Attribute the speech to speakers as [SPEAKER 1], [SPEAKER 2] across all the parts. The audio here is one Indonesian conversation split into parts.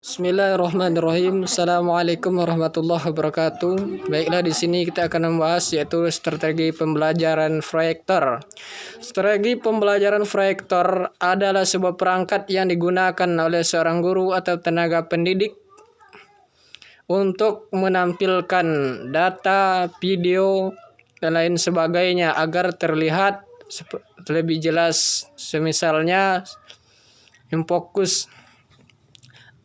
[SPEAKER 1] Bismillahirrahmanirrahim. Assalamualaikum warahmatullahi wabarakatuh. Baiklah, di sini kita akan membahas yaitu strategi pembelajaran proyektor. Strategi pembelajaran proyektor adalah sebuah perangkat yang digunakan oleh seorang guru atau tenaga pendidik untuk menampilkan data, video, dan lain sebagainya agar terlihat lebih jelas. Semisalnya fokus.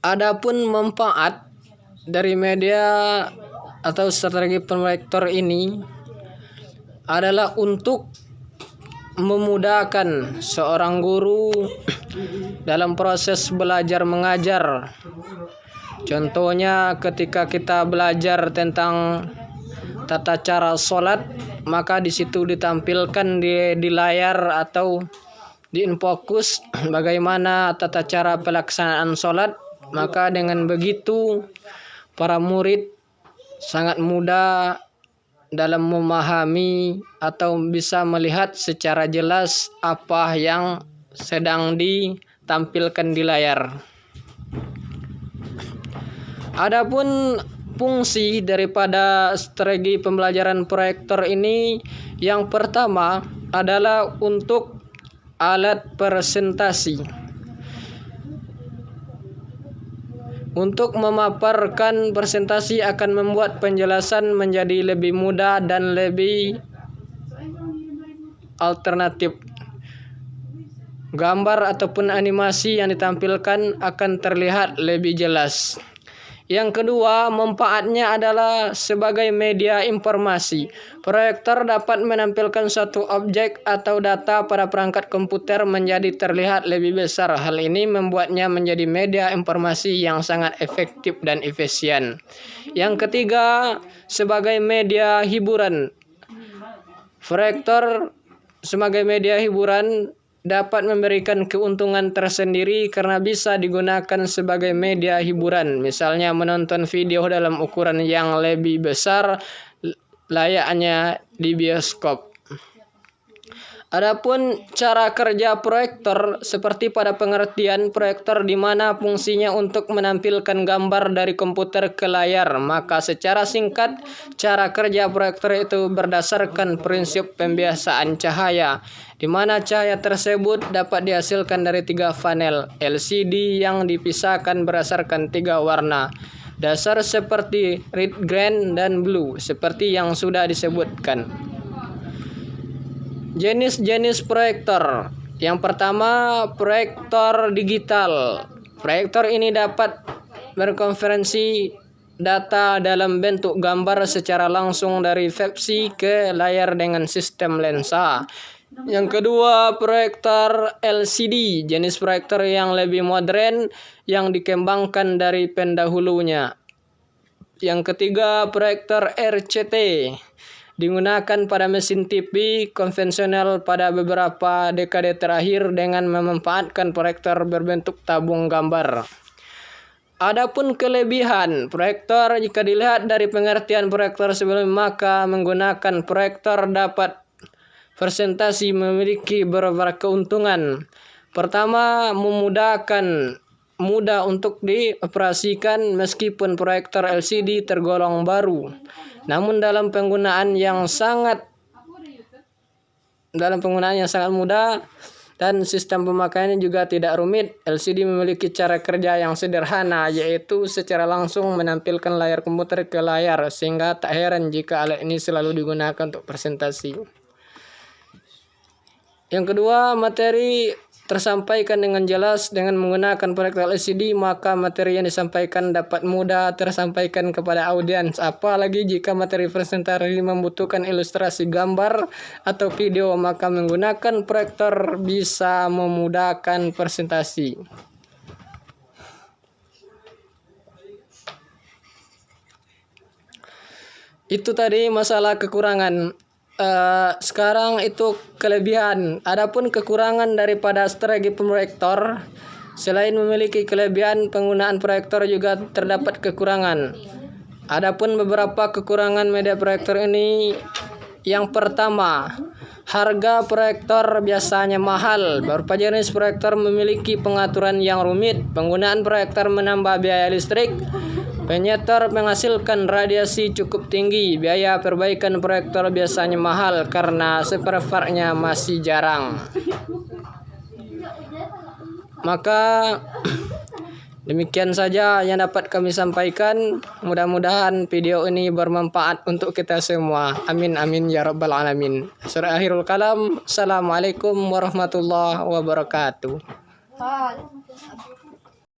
[SPEAKER 1] Adapun manfaat dari media atau strategi proyektor ini adalah untuk memudahkan seorang guru dalam proses belajar mengajar. Contohnya ketika kita belajar tentang tata cara sholat, maka di situ ditampilkan di layar atau di fokus bagaimana tata cara pelaksanaan sholat. Maka dengan begitu para murid sangat mudah dalam memahami atau bisa melihat secara jelas apa yang sedang ditampilkan di layar. Adapun fungsi daripada strategi pembelajaran proyektor ini, yang pertama adalah untuk alat presentasi. Untuk memaparkan presentasi akan membuat penjelasan menjadi lebih mudah dan lebih alternatif. Gambar ataupun animasi yang ditampilkan akan terlihat lebih jelas. Yang kedua, manfaatnya adalah sebagai media informasi. Proyektor dapat menampilkan suatu objek atau data pada perangkat komputer menjadi terlihat lebih besar. Hal ini membuatnya menjadi media informasi yang sangat efektif dan efisien. Yang ketiga, sebagai media hiburan. Proyektor sebagai media hiburan dapat memberikan keuntungan tersendiri karena bisa digunakan sebagai media hiburan. Misalnya menonton video dalam ukuran yang lebih besar layaknya di bioskop. Adapun cara kerja proyektor seperti pada pengertian proyektor di mana fungsinya untuk menampilkan gambar dari komputer ke layar. Maka secara singkat, cara kerja proyektor itu berdasarkan prinsip pembiasaan cahaya, di mana cahaya tersebut dapat dihasilkan dari 3 panel LCD yang dipisahkan berdasarkan 3 warna dasar seperti red, green, dan blue seperti yang sudah disebutkan. Jenis-jenis proyektor. Yang pertama, proyektor digital. Proyektor ini dapat berkonferensi data dalam bentuk gambar secara langsung dari TVC ke layar dengan sistem lensa. Yang kedua, proyektor LCD, jenis proyektor yang lebih modern yang dikembangkan dari pendahulunya. Yang ketiga, proyektor RCT, digunakan pada mesin TV konvensional pada beberapa dekade terakhir dengan memanfaatkan proyektor berbentuk tabung gambar. Adapun kelebihan proyektor, jika dilihat dari pengertian proyektor sebelumnya, maka menggunakan proyektor dapat presentasi memiliki beberapa keuntungan. Pertama, mudah untuk dioperasikan meskipun proyektor LCD tergolong baru. Namun dalam penggunaan yang sangat mudah dan sistem pemakaiannya juga tidak rumit. LCD memiliki cara kerja yang sederhana, yaitu secara langsung menampilkan layar komputer ke layar, sehingga tak heran jika alat ini selalu digunakan untuk presentasi. Yang kedua, materi tersampaikan dengan jelas. Dengan menggunakan proyektor LCD, maka materi yang disampaikan dapat mudah tersampaikan kepada audiens. Apalagi jika materi presentasi membutuhkan ilustrasi gambar atau video, maka menggunakan proyektor bisa memudahkan presentasi. Itu tadi masalah kekurangan. Sekarang itu kelebihan. Adapun kekurangan daripada strategi proyektor, selain memiliki kelebihan, penggunaan proyektor juga terdapat kekurangan. Adapun beberapa kekurangan media proyektor ini Yang pertama, harga proyektor biasanya mahal. Beberapa jenis proyektor memiliki pengaturan yang rumit. Penggunaan proyektor menambah biaya listrik. Penyetor menghasilkan radiasi cukup tinggi. Biaya perbaikan proyektor biasanya mahal karena spare part-nya masih jarang. Maka demikian saja yang dapat kami sampaikan. Mudah-mudahan video ini bermanfaat untuk kita semua. Amin amin ya rabbal alamin. Surah akhirul kalam. Assalamualaikum warahmatullahi wabarakatuh.